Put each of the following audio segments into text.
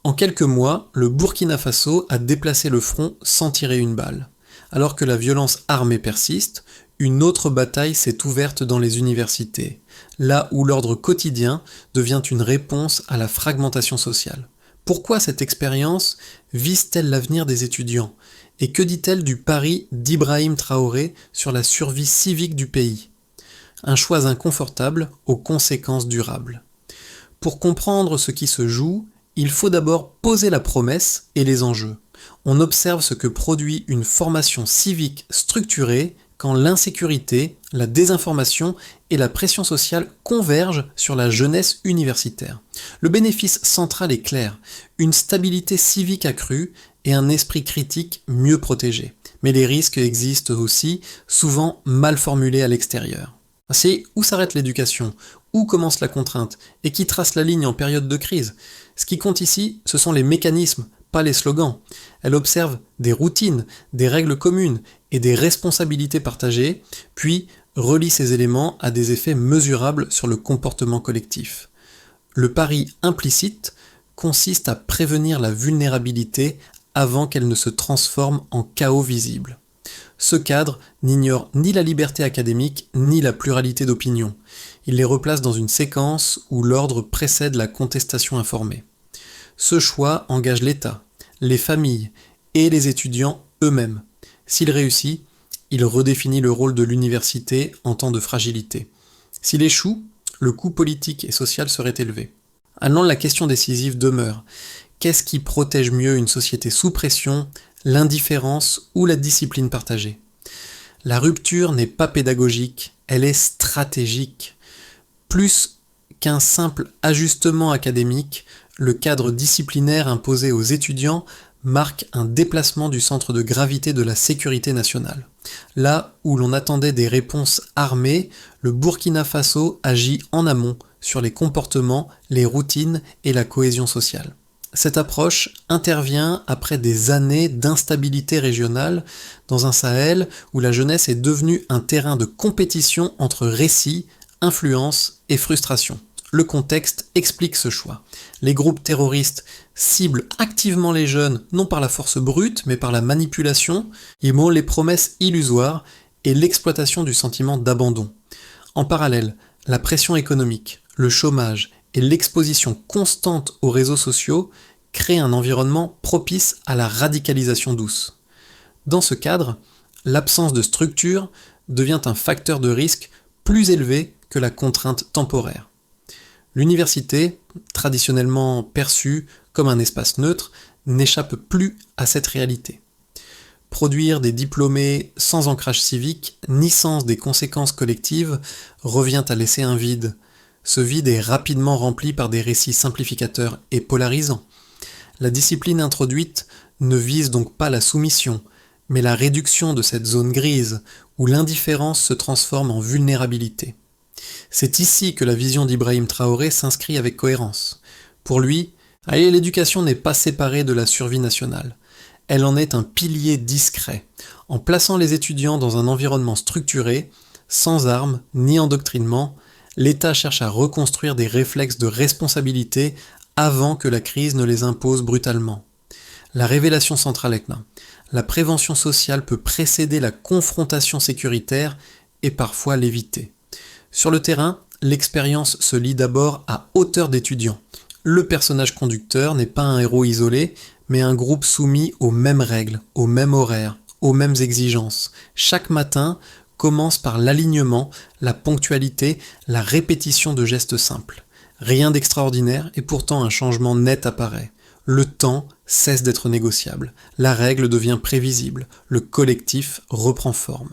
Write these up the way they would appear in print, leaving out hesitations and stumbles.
En quelques mois, le Burkina Faso a déplacé le front sans tirer une balle. Alors que la violence armée persiste, une autre bataille s'est ouverte dans les universités, là où l'ordre quotidien devient une réponse à la fragmentation sociale. Pourquoi cette expérience vise-t-elle l'avenir des étudiants? Et que dit-elle du pari d'Ibrahim Traoré sur la survie civique du pays? Un choix inconfortable aux conséquences durables. Pour comprendre ce qui se joue, il faut d'abord poser la promesse et les enjeux. On observe ce que produit une formation civique structurée quand l'insécurité, la désinformation et la pression sociale convergent sur la jeunesse universitaire. Le bénéfice central est clair, une stabilité civique accrue et un esprit critique mieux protégé. Mais les risques existent aussi, souvent mal formulés à l'extérieur. C'est où s'arrête l'éducation, où commence la contrainte, et qui trace la ligne en période de crise. Ce qui compte ici, ce sont les mécanismes, pas les slogans. Elle observe des routines, des règles communes et des responsabilités partagées, puis relie ces éléments à des effets mesurables sur le comportement collectif. Le pari implicite consiste à prévenir la vulnérabilité avant qu'elle ne se transforme en chaos visible. Ce cadre n'ignore ni la liberté académique ni la pluralité d'opinion. Il les replace dans une séquence où l'ordre précède la contestation informée. Ce choix engage l'État, les familles et les étudiants eux-mêmes. S'il réussit, il redéfinit le rôle de l'université en temps de fragilité. S'il échoue, le coût politique et social serait élevé. Alors la question décisive demeure. Qu'est-ce qui protège mieux une société sous pression, l'indifférence ou la discipline partagée? La rupture n'est pas pédagogique, elle est stratégique. Plus qu'un simple ajustement académique, le cadre disciplinaire imposé aux étudiants marque un déplacement du centre de gravité de la sécurité nationale. Là où l'on attendait des réponses armées, le Burkina Faso agit en amont sur les comportements, les routines et la cohésion sociale. Cette approche intervient après des années d'instabilité régionale dans un Sahel où la jeunesse est devenue un terrain de compétition entre récits, influence et frustration. Le contexte explique ce choix. Les groupes terroristes ciblent activement les jeunes, non par la force brute, mais par la manipulation, ils montrent les promesses illusoires et l'exploitation du sentiment d'abandon. En parallèle, la pression économique, le chômage et l'exposition constante aux réseaux sociaux créent un environnement propice à la radicalisation douce. Dans ce cadre, l'absence de structure devient un facteur de risque plus élevé que la contrainte temporaire. L'université, traditionnellement perçue comme un espace neutre, n'échappe plus à cette réalité. Produire des diplômés sans ancrage civique, ni sens des conséquences collectives, revient à laisser un vide. Ce vide est rapidement rempli par des récits simplificateurs et polarisants. La discipline introduite ne vise donc pas la soumission, mais la réduction de cette zone grise où l'indifférence se transforme en vulnérabilité. C'est ici que la vision d'Ibrahim Traoré s'inscrit avec cohérence. Pour lui, l'éducation n'est pas séparée de la survie nationale. Elle en est un pilier discret. En plaçant les étudiants dans un environnement structuré, sans armes ni endoctrinement, l'État cherche à reconstruire des réflexes de responsabilité avant que la crise ne les impose brutalement. La révélation centrale est là. La prévention sociale peut précéder la confrontation sécuritaire et parfois l'éviter. Sur le terrain, l'expérience se lie d'abord à hauteur d'étudiants. Le personnage conducteur n'est pas un héros isolé, mais un groupe soumis aux mêmes règles, aux mêmes horaires, aux mêmes exigences. Chaque matin commence par l'alignement, la ponctualité, la répétition de gestes simples. Rien d'extraordinaire et pourtant un changement net apparaît. Le temps cesse d'être négociable, la règle devient prévisible, le collectif reprend forme.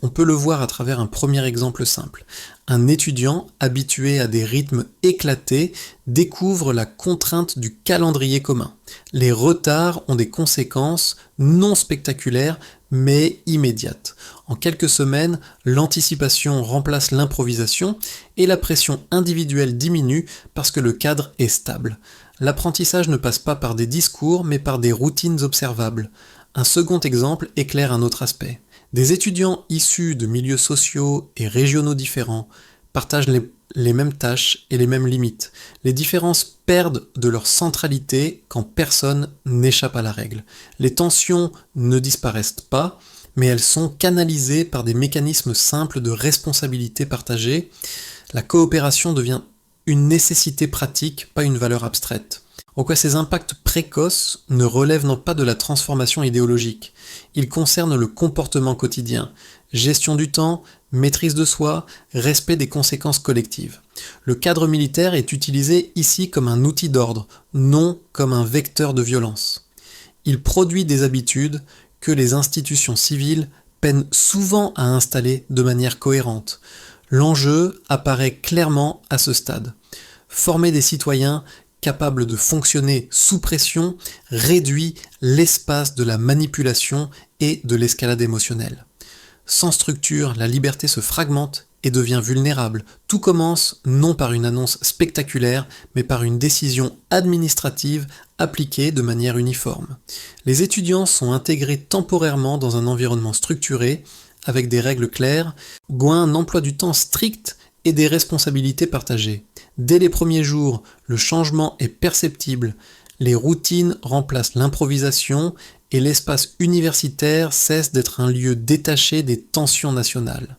On peut le voir à travers un premier exemple simple. Un étudiant habitué à des rythmes éclatés découvre la contrainte du calendrier commun. Les retards ont des conséquences non spectaculaires mais immédiates. En quelques semaines, l'anticipation remplace l'improvisation et la pression individuelle diminue parce que le cadre est stable. L'apprentissage ne passe pas par des discours mais par des routines observables. Un second exemple éclaire un autre aspect. Des étudiants issus de milieux sociaux et régionaux différents partagent les mêmes tâches et les mêmes limites. Les différences perdent de leur centralité quand personne n'échappe à la règle. Les tensions ne disparaissent pas, mais elles sont canalisées par des mécanismes simples de responsabilité partagée. La coopération devient une nécessité pratique, pas une valeur abstraite. En quoi ces impacts précoces ne relèvent non pas de la transformation idéologique. Ils concernent le comportement quotidien, gestion du temps, maîtrise de soi, respect des conséquences collectives. Le cadre militaire est utilisé ici comme un outil d'ordre, non comme un vecteur de violence. Il produit des habitudes que les institutions civiles peinent souvent à installer de manière cohérente. L'enjeu apparaît clairement à ce stade. Former des citoyens capables de fonctionner sous pression réduit l'espace de la manipulation et de l'escalade émotionnelle. Sans structure, la liberté se fragmente et devient vulnérable. Tout commence non par une annonce spectaculaire, mais par une décision administrative appliquée de manière uniforme. Les étudiants sont intégrés temporairement dans un environnement structuré, avec des règles claires, un emploi du temps strict et des responsabilités partagées. Dès les premiers jours, le changement est perceptible. Les routines remplacent l'improvisation et l'espace universitaire cesse d'être un lieu détaché des tensions nationales.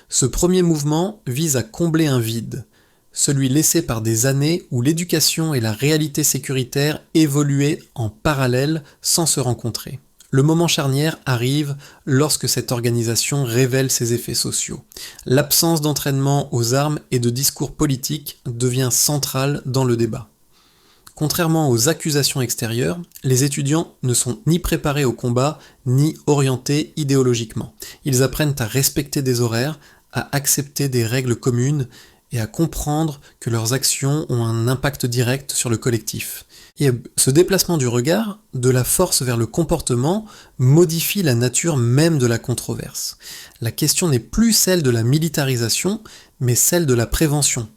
Ce premier mouvement vise à combler un vide, celui laissé par des années où l'éducation et la réalité sécuritaire évoluaient en parallèle sans se rencontrer. Le moment charnière arrive lorsque cette organisation révèle ses effets sociaux. L'absence d'entraînement aux armes et de discours politiques devient centrale dans le débat. Contrairement aux accusations extérieures, les étudiants ne sont ni préparés au combat, ni orientés idéologiquement. Ils apprennent à respecter des horaires, à accepter des règles communes et à comprendre que leurs actions ont un impact direct sur le collectif. Et ce déplacement du regard, de la force vers le comportement, modifie la nature même de la controverse. La question n'est plus celle de la militarisation, mais celle de la prévention.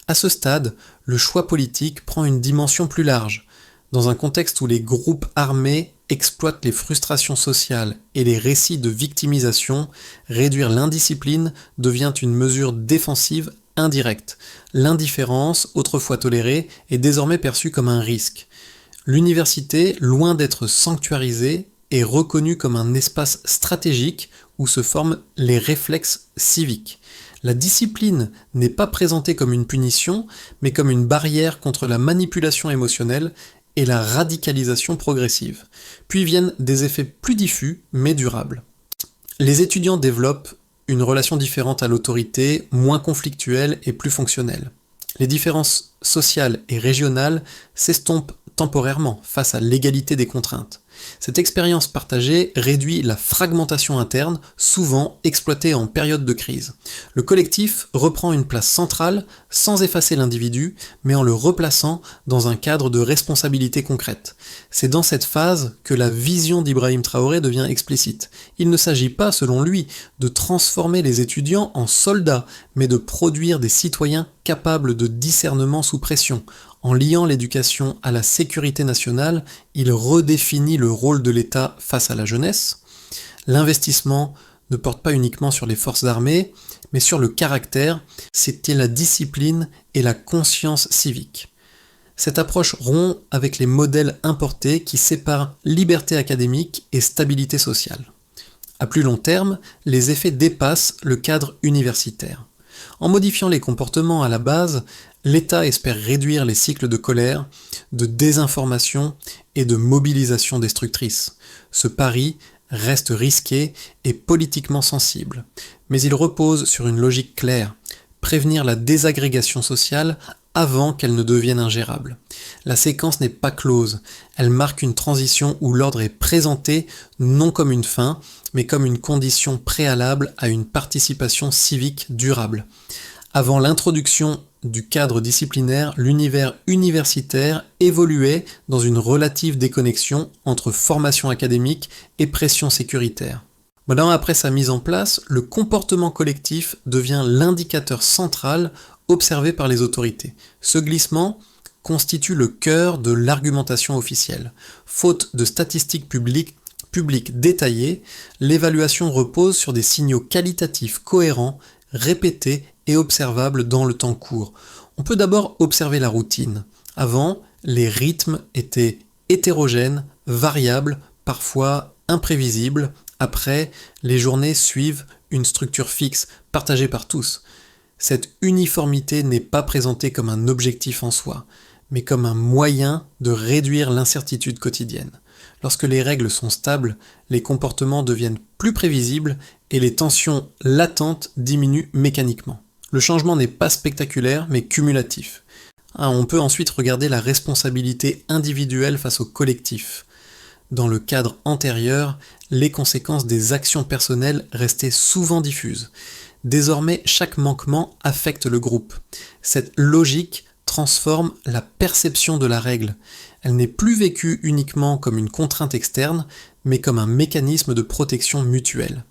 À ce stade, le choix politique prend une dimension plus large. Dans un contexte où les groupes armés exploitent les frustrations sociales et les récits de victimisation, réduire l'indiscipline devient une mesure défensive indirecte. L'indifférence, autrefois tolérée, est désormais perçue comme un risque. L'université, loin d'être sanctuarisée, est reconnue comme un espace stratégique où se forment les réflexes civiques. La discipline n'est pas présentée comme une punition, mais comme une barrière contre la manipulation émotionnelle et la radicalisation progressive. Puis viennent des effets plus diffus, mais durables. Les étudiants développent une relation différente à l'autorité, moins conflictuelle et plus fonctionnelle. Les différences sociales et régionales s'estompent temporairement face à l'égalité des contraintes. Cette expérience partagée réduit la fragmentation interne, souvent exploitée en période de crise. Le collectif reprend une place centrale sans effacer l'individu, mais en le replaçant dans un cadre de responsabilité concrète. C'est dans cette phase que la vision d'Ibrahim Traoré devient explicite. Il ne s'agit pas, selon lui, de transformer les étudiants en soldats, mais de produire des citoyens capables de discernement sous pression. En liant l'éducation à la sécurité nationale, il redéfinit le rôle de l'État face à la jeunesse. L'investissement ne porte pas uniquement sur les forces armées, mais sur le caractère, c'était la discipline et la conscience civique. Cette approche rompt avec les modèles importés qui séparent liberté académique et stabilité sociale. À plus long terme, les effets dépassent le cadre universitaire. En modifiant les comportements à la base, l'État espère réduire les cycles de colère, de désinformation et de mobilisation destructrice. Ce pari reste risqué et politiquement sensible, mais il repose sur une logique claire, prévenir la désagrégation sociale avant qu'elle ne devienne ingérable. La séquence n'est pas close, elle marque une transition où l'ordre est présenté non comme une fin, mais comme une condition préalable à une participation civique durable. Avant l'introduction du cadre disciplinaire, l'univers universitaire évoluait dans une relative déconnexion entre formation académique et pression sécuritaire. Maintenant, après sa mise en place, le comportement collectif devient l'indicateur central observé par les autorités. Ce glissement constitue le cœur de l'argumentation officielle. Faute de statistiques publiques détaillées, l'évaluation repose sur des signaux qualitatifs cohérents, répétés et observable dans le temps court. On peut d'abord observer la routine. Avant, les rythmes étaient hétérogènes, variables, parfois imprévisibles. Après, les journées suivent une structure fixe, partagée par tous. Cette uniformité n'est pas présentée comme un objectif en soi, mais comme un moyen de réduire l'incertitude quotidienne. Lorsque les règles sont stables, les comportements deviennent plus prévisibles et les tensions latentes diminuent mécaniquement. Le changement n'est pas spectaculaire, mais cumulatif. On peut ensuite regarder la responsabilité individuelle face au collectif. Dans le cadre antérieur, les conséquences des actions personnelles restaient souvent diffuses. Désormais, chaque manquement affecte le groupe. Cette logique transforme la perception de la règle. Elle n'est plus vécue uniquement comme une contrainte externe, mais comme un mécanisme de protection mutuelle.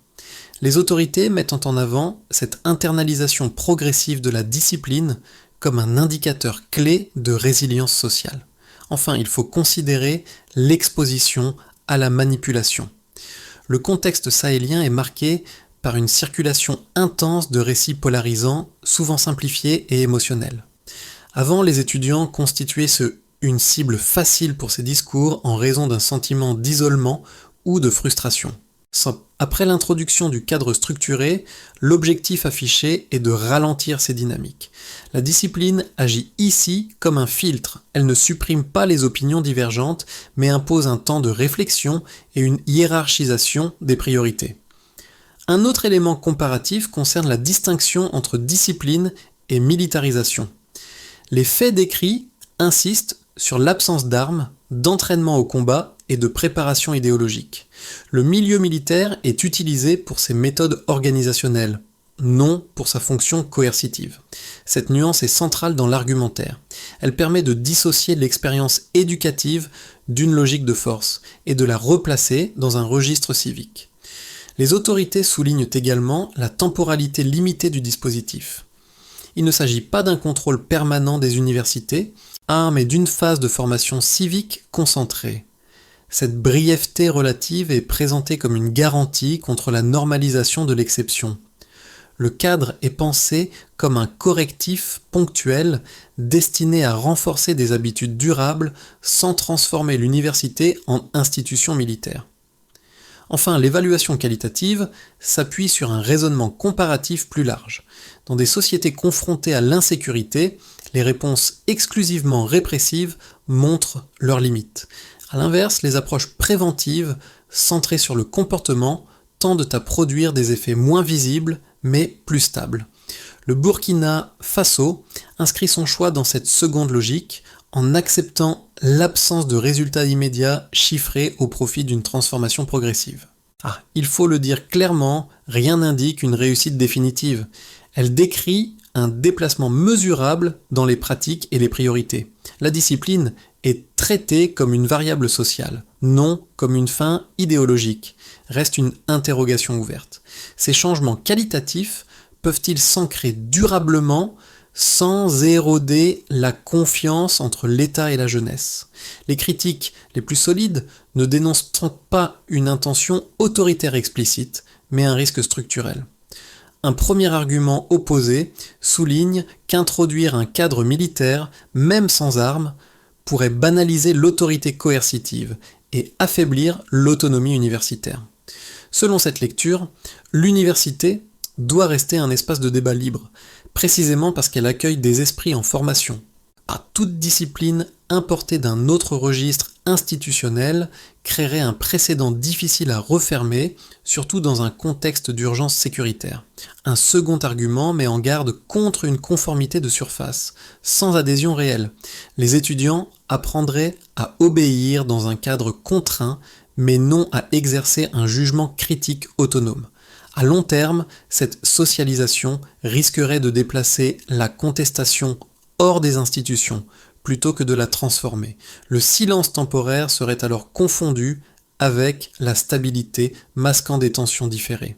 Les autorités mettent en avant cette internalisation progressive de la discipline comme un indicateur clé de résilience sociale. Enfin, il faut considérer l'exposition à la manipulation. Le contexte sahélien est marqué par une circulation intense de récits polarisants, souvent simplifiés et émotionnels. Avant, les étudiants constituaient une cible facile pour ces discours en raison d'un sentiment d'isolement ou de frustration. Après l'introduction du cadre structuré, l'objectif affiché est de ralentir ces dynamiques. La discipline agit ici comme un filtre. Elle ne supprime pas les opinions divergentes, mais impose un temps de réflexion et une hiérarchisation des priorités. Un autre élément comparatif concerne la distinction entre discipline et militarisation. Les faits décrits insistent sur l'absence d'armes, d'entraînement au combat et de préparation idéologique. Le milieu militaire est utilisé pour ses méthodes organisationnelles, non pour sa fonction coercitive. Cette nuance est centrale dans l'argumentaire. Elle permet de dissocier l'expérience éducative d'une logique de force et de la replacer dans un registre civique. Les autorités soulignent également la temporalité limitée du dispositif. Il ne s'agit pas d'un contrôle permanent des universités, mais d'une phase de formation civique concentrée. Cette brièveté relative est présentée comme une garantie contre la normalisation de l'exception. Le cadre est pensé comme un correctif ponctuel destiné à renforcer des habitudes durables sans transformer l'université en institution militaire. Enfin, l'évaluation qualitative s'appuie sur un raisonnement comparatif plus large. Dans des sociétés confrontées à l'insécurité, les réponses exclusivement répressives montrent leurs limites. A l'inverse, les approches préventives, centrées sur le comportement, tendent à produire des effets moins visibles, mais plus stables. Le Burkina Faso inscrit son choix dans cette seconde logique, en acceptant l'absence de résultats immédiats chiffrés au profit d'une transformation progressive. Il faut le dire clairement, rien n'indique une réussite définitive. Elle décrit un déplacement mesurable dans les pratiques et les priorités. La discipline est traitée comme une variable sociale, non comme une fin idéologique. Reste une interrogation ouverte. Ces changements qualitatifs peuvent-ils s'ancrer durablement sans éroder la confiance entre l'État et la jeunesse? Les critiques les plus solides ne dénoncent pas une intention autoritaire explicite, mais un risque structurel. Un premier argument opposé souligne qu'introduire un cadre militaire, même sans armes, pourrait banaliser l'autorité coercitive et affaiblir l'autonomie universitaire. Selon cette lecture, l'université doit rester un espace de débat libre, précisément parce qu'elle accueille des esprits en formation. Toute discipline importée d'un autre registre institutionnel créerait un précédent difficile à refermer, surtout dans un contexte d'urgence sécuritaire. Un second argument met en garde contre une conformité de surface, sans adhésion réelle. Les étudiants apprendraient à obéir dans un cadre contraint, mais non à exercer un jugement critique autonome. À long terme, cette socialisation risquerait de déplacer la contestation hors des institutions, plutôt que de la transformer. Le silence temporaire serait alors confondu avec la stabilité, masquant des tensions différées.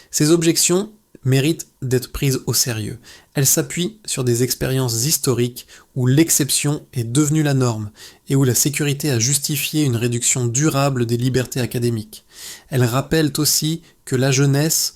Ces objections méritent d'être prises au sérieux. Elle s'appuie sur des expériences historiques où l'exception est devenue la norme et où la sécurité a justifié une réduction durable des libertés académiques. Elle rappelle aussi que la jeunesse,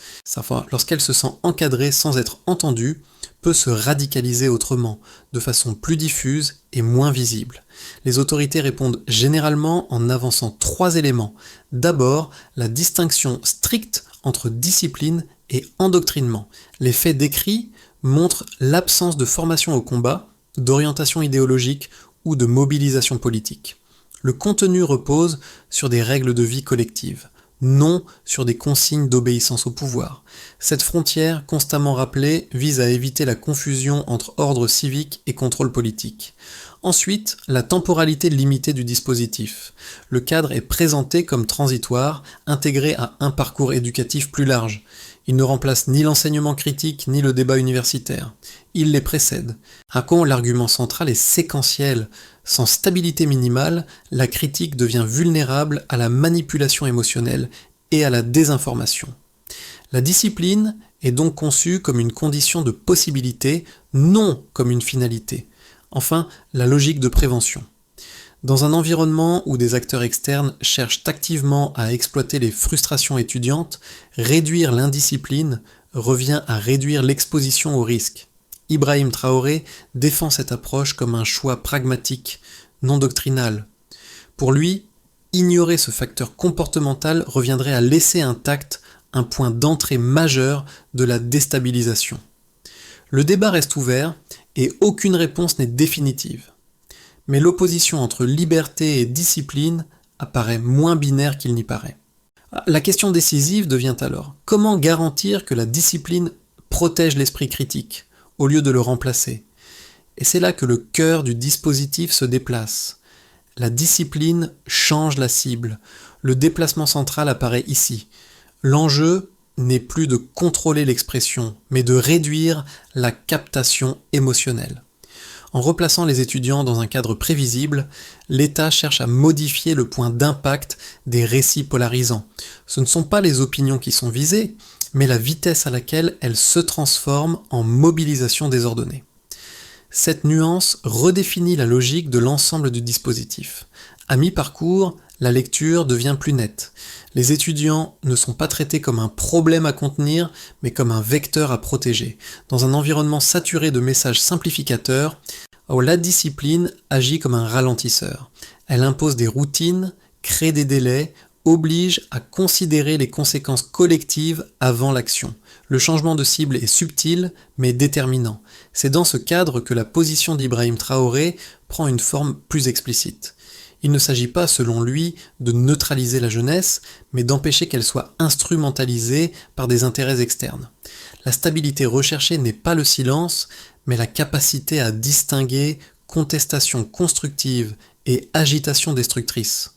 lorsqu'elle se sent encadrée sans être entendue, peut se radicaliser autrement, de façon plus diffuse et moins visible. Les autorités répondent généralement en avançant 3 éléments. D'abord, la distinction stricte entre discipline et endoctrinement. Les faits décrits montrent l'absence de formation au combat, d'orientation idéologique ou de mobilisation politique. Le contenu repose sur des règles de vie collective, non sur des consignes d'obéissance au pouvoir. Cette frontière, constamment rappelée, vise à éviter la confusion entre ordre civique et contrôle politique. Ensuite, la temporalité limitée du dispositif. Le cadre est présenté comme transitoire, intégré à un parcours éducatif plus large. Il ne remplace ni l'enseignement critique ni le débat universitaire. Il les précède. À quand l'argument central est séquentiel. Sans stabilité minimale, la critique devient vulnérable à la manipulation émotionnelle et à la désinformation. La discipline est donc conçue comme une condition de possibilité, non comme une finalité. Enfin, la logique de prévention. Dans un environnement où des acteurs externes cherchent activement à exploiter les frustrations étudiantes, réduire l'indiscipline revient à réduire l'exposition au risque. Ibrahim Traoré défend cette approche comme un choix pragmatique, non doctrinal. Pour lui, ignorer ce facteur comportemental reviendrait à laisser intact un point d'entrée majeur de la déstabilisation. Le débat reste ouvert et aucune réponse n'est définitive. Mais l'opposition entre liberté et discipline apparaît moins binaire qu'il n'y paraît. La question décisive devient alors: comment garantir que la discipline protège l'esprit critique, au lieu de le remplacer? Et c'est là que le cœur du dispositif se déplace. La discipline change la cible. Le déplacement central apparaît ici. L'enjeu n'est plus de contrôler l'expression, mais de réduire la captation émotionnelle. En replaçant les étudiants dans un cadre prévisible, l'État cherche à modifier le point d'impact des récits polarisants. Ce ne sont pas les opinions qui sont visées, mais la vitesse à laquelle elles se transforment en mobilisation désordonnée. Cette nuance redéfinit la logique de l'ensemble du dispositif. À mi-parcours, la lecture devient plus nette. Les étudiants ne sont pas traités comme un problème à contenir, mais comme un vecteur à protéger. Dans un environnement saturé de messages simplificateurs, la discipline agit comme un ralentisseur. Elle impose des routines, crée des délais, oblige à considérer les conséquences collectives avant l'action. Le changement de cible est subtil, mais déterminant. C'est dans ce cadre que la position d'Ibrahim Traoré prend une forme plus explicite. Il ne s'agit pas, selon lui, de neutraliser la jeunesse, mais d'empêcher qu'elle soit instrumentalisée par des intérêts externes. La stabilité recherchée n'est pas le silence, mais la capacité à distinguer contestation constructive et agitation destructrice.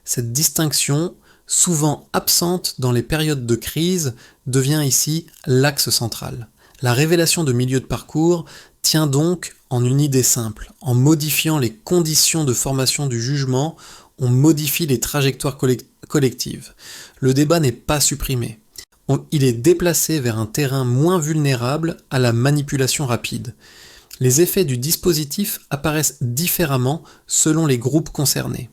Cette distinction, souvent absente dans les périodes de crise, devient ici l'axe central. La révélation de milieu de parcours tient donc en une idée simple. En modifiant les conditions de formation du jugement, on modifie les trajectoires collectives. Le débat n'est pas supprimé. Il est déplacé vers un terrain moins vulnérable à la manipulation rapide. Les effets du dispositif apparaissent différemment selon les groupes concernés.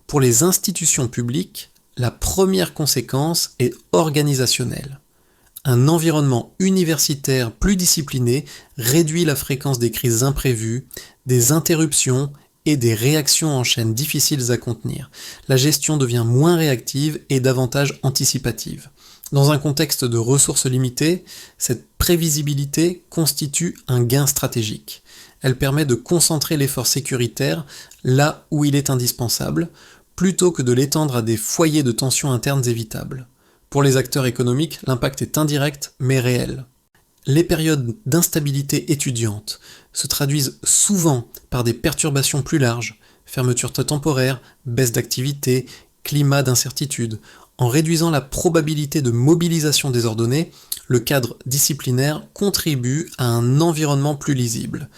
Pour les institutions publiques, la première conséquence est organisationnelle. Un environnement universitaire plus discipliné réduit la fréquence des crises imprévues, des interruptions et des réactions en chaîne difficiles à contenir. La gestion devient moins réactive et davantage anticipative. Dans un contexte de ressources limitées, cette prévisibilité constitue un gain stratégique. Elle permet de concentrer l'effort sécuritaire là où il est indispensable, plutôt que de l'étendre à des foyers de tensions internes évitables. Pour les acteurs économiques, l'impact est indirect mais réel. Les périodes d'instabilité étudiante se traduisent souvent par des perturbations plus larges, fermeture temporaire, baisse d'activité, climat d'incertitude. En réduisant la probabilité de mobilisation désordonnée, le cadre disciplinaire contribue à un environnement plus lisible.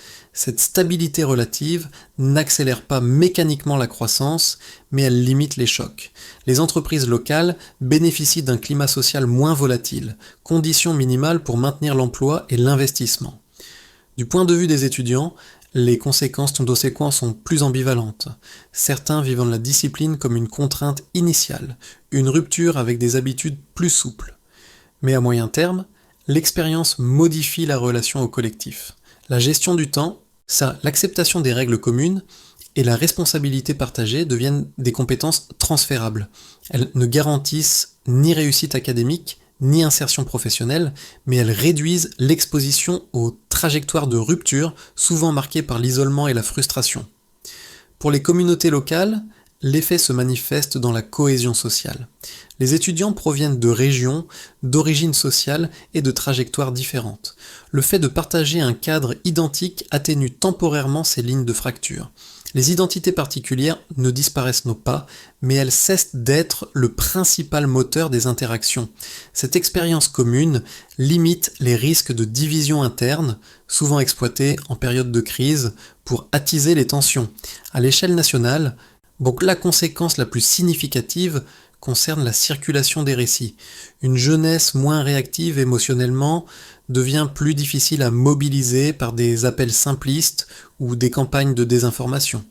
Cette stabilité relative n'accélère pas mécaniquement la croissance, mais elle limite les chocs. Les entreprises locales bénéficient d'un climat social moins volatile, condition minimale pour maintenir l'emploi et l'investissement. Du point de vue des étudiants, les conséquences conséquences sont plus ambivalentes. Certains vivent la discipline comme une contrainte initiale, une rupture avec des habitudes plus souples. Mais à moyen terme, l'expérience modifie la relation au collectif. La gestion du temps, l'acceptation des règles communes et la responsabilité partagée deviennent des compétences transférables. Elles ne garantissent ni réussite académique, ni insertion professionnelle, mais elles réduisent l'exposition aux trajectoires de rupture, souvent marquées par l'isolement et la frustration. Pour les communautés locales, l'effet se manifeste dans la cohésion sociale. Les étudiants proviennent de régions, d'origines sociales et de trajectoires différentes. Le fait de partager un cadre identique atténue temporairement ces lignes de fracture. Les identités particulières ne disparaissent pas, mais elles cessent d'être le principal moteur des interactions. Cette expérience commune limite les risques de division interne, souvent exploités en période de crise, pour attiser les tensions. À l'échelle nationale, donc la conséquence la plus significative concerne la circulation des récits. Une jeunesse moins réactive émotionnellement devient plus difficile à mobiliser par des appels simplistes ou des campagnes de désinformation.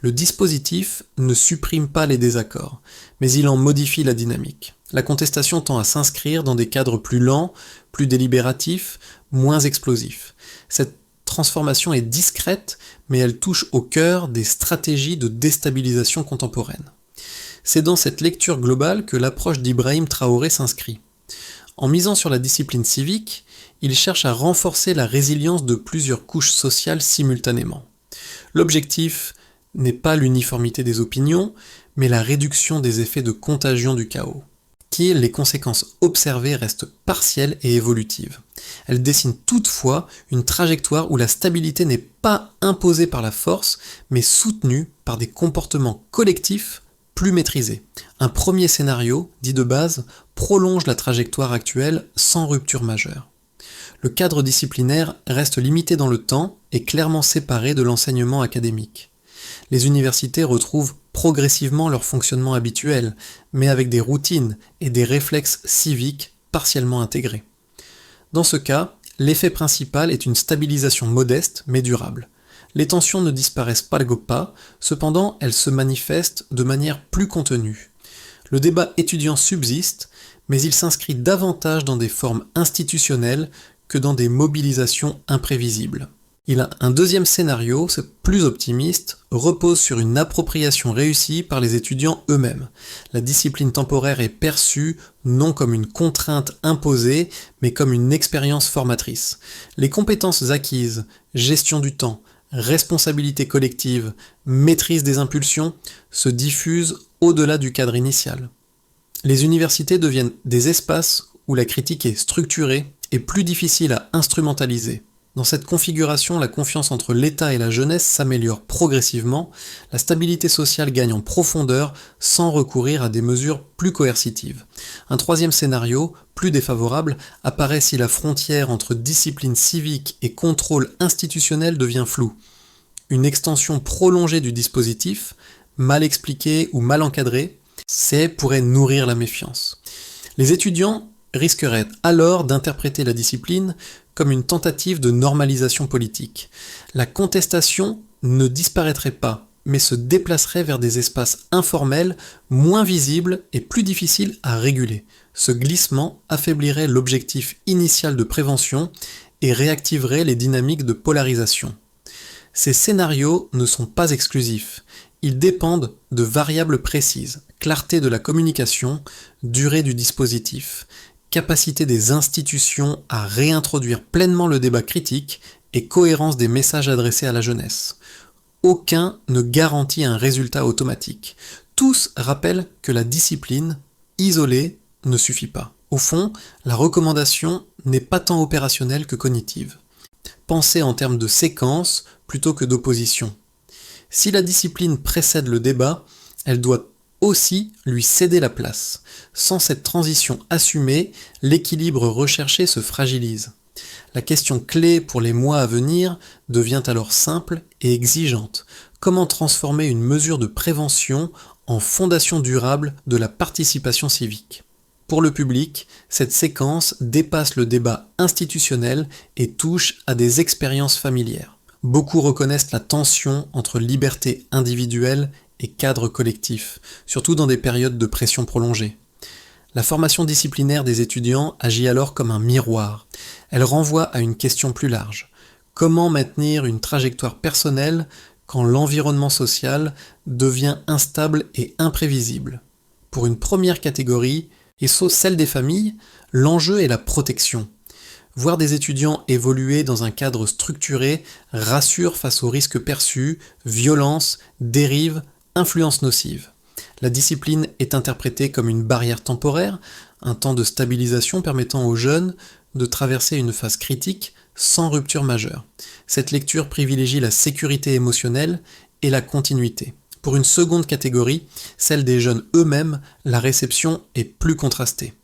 Le dispositif ne supprime pas les désaccords, mais il en modifie la dynamique. La contestation tend à s'inscrire dans des cadres plus lents, plus délibératifs, moins explosifs. Cette transformation est discrète, mais elle touche au cœur des stratégies de déstabilisation contemporaine. C'est dans cette lecture globale que l'approche d'Ibrahim Traoré s'inscrit. En misant sur la discipline civique, il cherche à renforcer la résilience de plusieurs couches sociales simultanément. L'objectif n'est pas l'uniformité des opinions, mais la réduction des effets de contagion du chaos. Les conséquences observées restent partielles et évolutives. Elles dessinent toutefois une trajectoire où la stabilité n'est pas imposée par la force, mais soutenue par des comportements collectifs plus maîtrisés. Un premier scénario, dit de base, prolonge la trajectoire actuelle sans rupture majeure. Le cadre disciplinaire reste limité dans le temps et clairement séparé de l'enseignement académique. Les universités retrouvent progressivement leur fonctionnement habituel, mais avec des routines et des réflexes civiques partiellement intégrés. Dans ce cas, l'effet principal est une stabilisation modeste mais durable. Les tensions ne disparaissent pas cependant elles se manifestent de manière plus contenue. Le débat étudiant subsiste, mais il s'inscrit davantage dans des formes institutionnelles que dans des mobilisations imprévisibles. Il a un deuxième scénario, plus optimiste, repose sur une appropriation réussie par les étudiants eux-mêmes. La discipline temporaire est perçue non comme une contrainte imposée, mais comme une expérience formatrice. Les compétences acquises, gestion du temps, responsabilité collective, maîtrise des impulsions, se diffusent au-delà du cadre initial. Les universités deviennent des espaces où la critique est structurée et plus difficile à instrumentaliser. Dans cette configuration, la confiance entre l'État et la jeunesse s'améliore progressivement, la stabilité sociale gagne en profondeur sans recourir à des mesures plus coercitives. Un troisième scénario, plus défavorable, apparaît si la frontière entre discipline civique et contrôle institutionnel devient floue. Une extension prolongée du dispositif, mal expliquée ou mal encadrée, pourrait nourrir la méfiance. Les étudiants risqueraient alors d'interpréter la discipline comme une tentative de normalisation politique. La contestation ne disparaîtrait pas, mais se déplacerait vers des espaces informels, moins visibles et plus difficiles à réguler. Ce glissement affaiblirait l'objectif initial de prévention et réactiverait les dynamiques de polarisation. Ces scénarios ne sont pas exclusifs. Ils dépendent de variables précises: clarté de la communication, durée du dispositif, capacité des institutions à réintroduire pleinement le débat critique et cohérence des messages adressés à la jeunesse. Aucun ne garantit un résultat automatique. Tous rappellent que la discipline, isolée, ne suffit pas. Au fond, la recommandation n'est pas tant opérationnelle que cognitive. Pensez en termes de séquence plutôt que d'opposition. Si la discipline précède le débat, elle doit aussi lui céder la place. Sans cette transition assumée, l'équilibre recherché se fragilise. La question clé pour les mois à venir devient alors simple et exigeante. Comment transformer une mesure de prévention en fondation durable de la participation civique ? Pour le public, cette séquence dépasse le débat institutionnel et touche à des expériences familières. Beaucoup reconnaissent la tension entre liberté individuelle et cadre collectif, surtout dans des périodes de pression prolongée. La formation disciplinaire des étudiants agit alors comme un miroir. Elle renvoie à une question plus large. Comment maintenir une trajectoire personnelle quand l'environnement social devient instable et imprévisible ? Pour une première catégorie, et sauf celle des familles, l'enjeu est la protection. Voir des étudiants évoluer dans un cadre structuré rassure face aux risques perçus, violences, dérives, influences nocives. La discipline est interprétée comme une barrière temporaire, un temps de stabilisation permettant aux jeunes de traverser une phase critique sans rupture majeure. Cette lecture privilégie la sécurité émotionnelle et la continuité. Pour une seconde catégorie, celle des jeunes eux-mêmes, la réception est plus contrastée.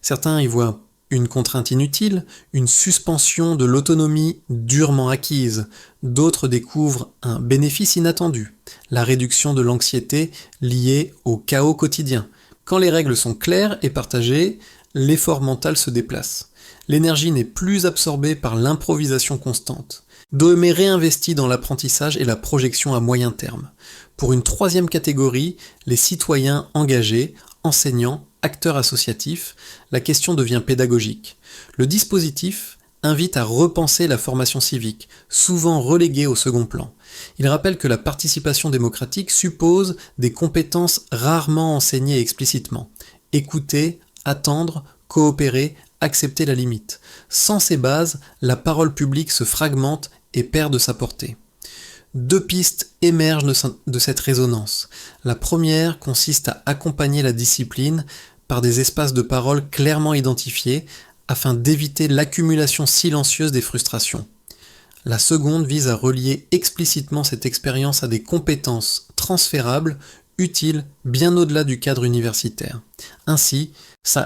Certains y voient une contrainte inutile, une suspension de l'autonomie durement acquise. D'autres découvrent un bénéfice inattendu, la réduction de l'anxiété liée au chaos quotidien. Quand les règles sont claires et partagées, l'effort mental se déplace. L'énergie n'est plus absorbée par l'improvisation constante, mais réinvestie dans l'apprentissage et la projection à moyen terme. Pour une troisième catégorie, les citoyens engagés, enseignants, acteurs associatifs, la question devient pédagogique. Le dispositif invite à repenser la formation civique, souvent reléguée au second plan. Il rappelle que la participation démocratique suppose des compétences rarement enseignées explicitement. Écouter, attendre, coopérer, accepter la limite. Sans ces bases, la parole publique se fragmente et perd de sa portée. Deux pistes émergent de cette résonance. La première consiste à accompagner la discipline par des espaces de parole clairement identifiés afin d'éviter l'accumulation silencieuse des frustrations. La seconde vise à relier explicitement cette expérience à des compétences transférables, utiles bien au-delà du cadre universitaire. Ainsi,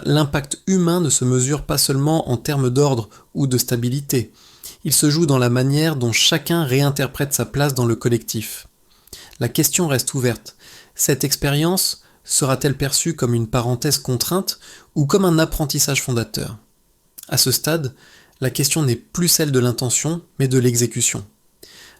l'impact humain ne se mesure pas seulement en termes d'ordre ou de stabilité. Il se joue dans la manière dont chacun réinterprète sa place dans le collectif. La question reste ouverte. Cette expérience sera-t-elle perçue comme une parenthèse contrainte ou comme un apprentissage fondateur ? À ce stade, la question n'est plus celle de l'intention, mais de l'exécution.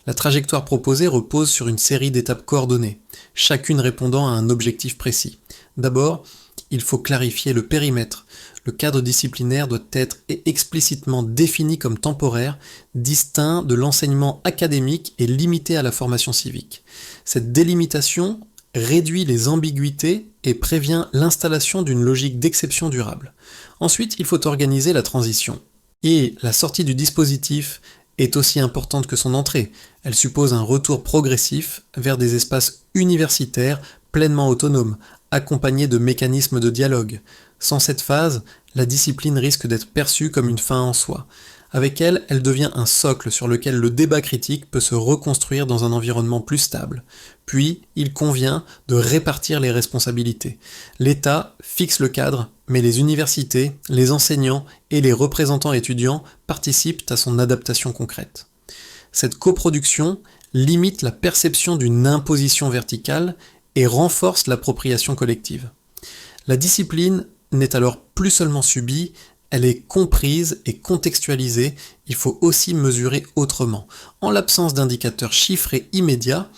La trajectoire proposée repose sur une série d'étapes coordonnées, chacune répondant à un objectif précis. D'abord, il faut clarifier le périmètre. Le cadre disciplinaire doit être explicitement défini comme temporaire, distinct de l'enseignement académique et limité à la formation civique. Cette délimitation réduit les ambiguïtés et prévient l'installation d'une logique d'exception durable. Ensuite, il faut organiser la transition. Et la sortie du dispositif est aussi importante que son entrée. Elle suppose un retour progressif vers des espaces universitaires pleinement autonomes, accompagnés de mécanismes de dialogue. Sans cette phase, la discipline risque d'être perçue comme une fin en soi. Avec elle, elle devient un socle sur lequel le débat critique peut se reconstruire dans un environnement plus stable. Puis, il convient de répartir les responsabilités. L'État fixe le cadre, mais les universités, les enseignants et les représentants étudiants participent à son adaptation concrète. Cette coproduction limite la perception d'une imposition verticale et renforce l'appropriation collective. La discipline n'est alors plus seulement subie, elle est comprise et contextualisée, il faut aussi mesurer autrement. En l'absence d'indicateurs chiffrés immédiats,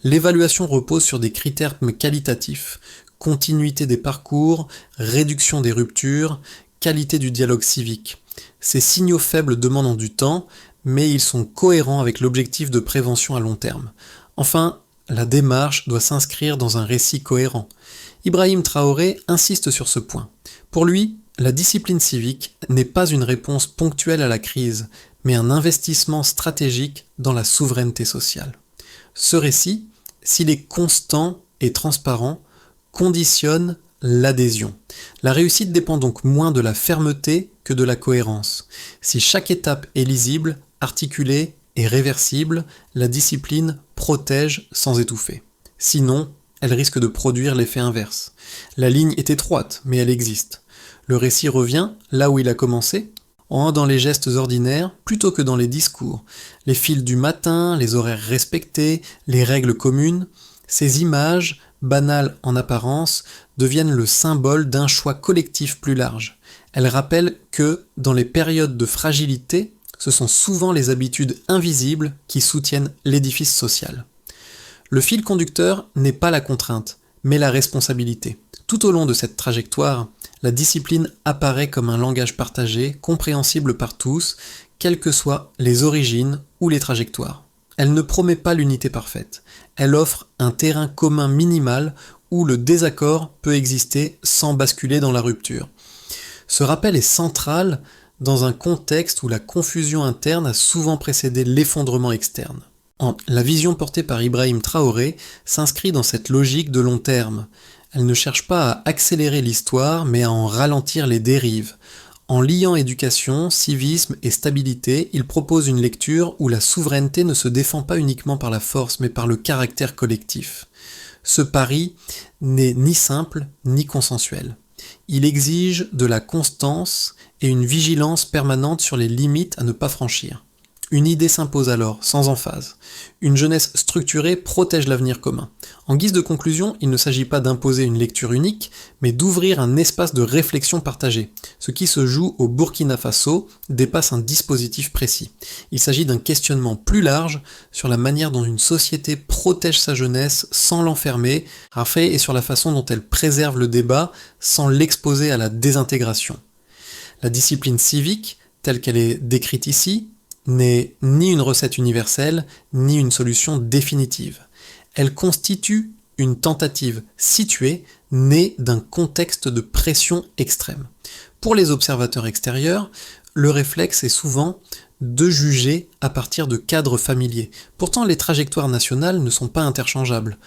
l'évaluation repose sur des critères qualitatifs, continuité des parcours, réduction des ruptures, qualité du dialogue civique. Ces signaux faibles demandent du temps, mais ils sont cohérents avec l'objectif de prévention à long terme. Enfin, la démarche doit s'inscrire dans un récit cohérent. Ibrahim Traoré insiste sur ce point. Pour lui, la discipline civique n'est pas une réponse ponctuelle à la crise, mais un investissement stratégique dans la souveraineté sociale. Ce récit, s'il est constant et transparent, conditionne l'adhésion. La réussite dépend donc moins de la fermeté que de la cohérence. Si chaque étape est lisible, articulée et réversible, la discipline protège sans étouffer. Sinon, elle risque de produire l'effet inverse. La ligne est étroite, mais elle existe. Le récit revient là où il a commencé. dans les gestes ordinaires plutôt que dans les discours. Les files du matin, les horaires respectés, les règles communes, ces images, banales en apparence, deviennent le symbole d'un choix collectif plus large. Elles rappellent que, dans les périodes de fragilité, ce sont souvent les habitudes invisibles qui soutiennent l'édifice social. Le fil conducteur n'est pas la contrainte, mais la responsabilité. Tout au long de cette trajectoire, la discipline apparaît comme un langage partagé, compréhensible par tous, quelles que soient les origines ou les trajectoires. Elle ne promet pas l'unité parfaite. Elle offre un terrain commun minimal où le désaccord peut exister sans basculer dans la rupture. Ce rappel est central dans un contexte où la confusion interne a souvent précédé l'effondrement externe. La vision portée par Ibrahim Traoré s'inscrit dans cette logique de long terme. Elle ne cherche pas à accélérer l'histoire, mais à en ralentir les dérives. En liant éducation, civisme et stabilité, il propose une lecture où la souveraineté ne se défend pas uniquement par la force, mais par le caractère collectif. Ce pari n'est ni simple, ni consensuel. Il exige de la constance et une vigilance permanente sur les limites à ne pas franchir. Une idée s'impose alors, sans emphase. Une jeunesse structurée protège l'avenir commun. En guise de conclusion, il ne s'agit pas d'imposer une lecture unique, mais d'ouvrir un espace de réflexion partagée. Ce qui se joue au Burkina Faso dépasse un dispositif précis. Il s'agit d'un questionnement plus large sur la manière dont une société protège sa jeunesse sans l'enfermer, et sur la façon dont elle préserve le débat sans l'exposer à la désintégration. La discipline civique, telle qu'elle est décrite ici, n'est ni une recette universelle, ni une solution définitive. Elle constitue une tentative située, née d'un contexte de pression extrême. Pour les observateurs extérieurs, le réflexe est souvent de juger à partir de cadres familiers. Pourtant, les trajectoires nationales ne sont pas interchangeables.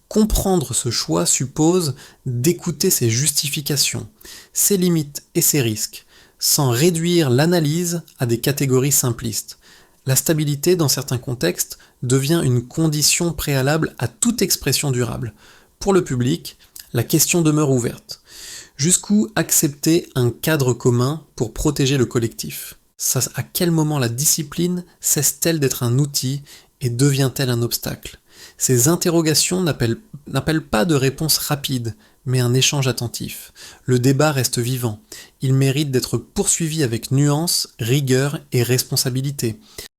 Comprendre ce choix suppose d'écouter ses justifications, ses limites et ses risques, sans réduire l'analyse à des catégories simplistes. La stabilité, dans certains contextes, devient une condition préalable à toute expression durable. Pour le public, la question demeure ouverte. Jusqu'où accepter un cadre commun pour protéger le collectif ? À quel moment la discipline cesse-t-elle d'être un outil et devient-elle un obstacle ? Ces interrogations n'appellent pas de réponse rapide, mais un échange attentif. Le débat reste vivant. Il mérite d'être poursuivi avec nuance, rigueur et responsabilité.